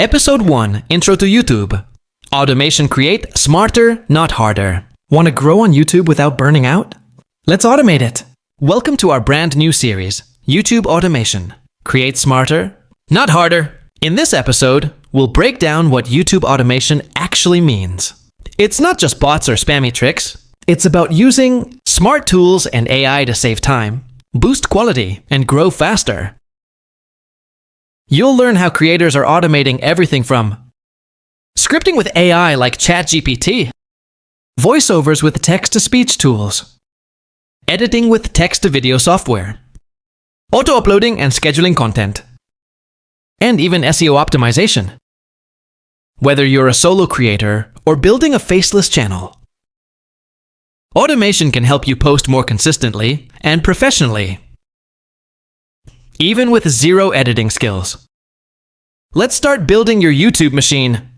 Episode 1, Intro to YouTube. Automation create smarter, not harder. Want to grow on YouTube without burning out? Let's automate it. Welcome to our brand new series, YouTube Automation. Create smarter, not harder. In this episode, we'll break down what YouTube automation actually means. It's not just bots or spammy tricks. It's about using smart tools and AI to save time, boost quality, and grow faster. You'll learn how creators are automating everything from scripting with AI like ChatGPT, voiceovers with text-to-speech tools, editing with text-to-video software, auto-uploading and scheduling content, and even SEO optimization. Whether you're a solo creator or building a faceless channel, automation can help you post more consistently and professionally, even with zero editing skills. Let's start building your YouTube machine.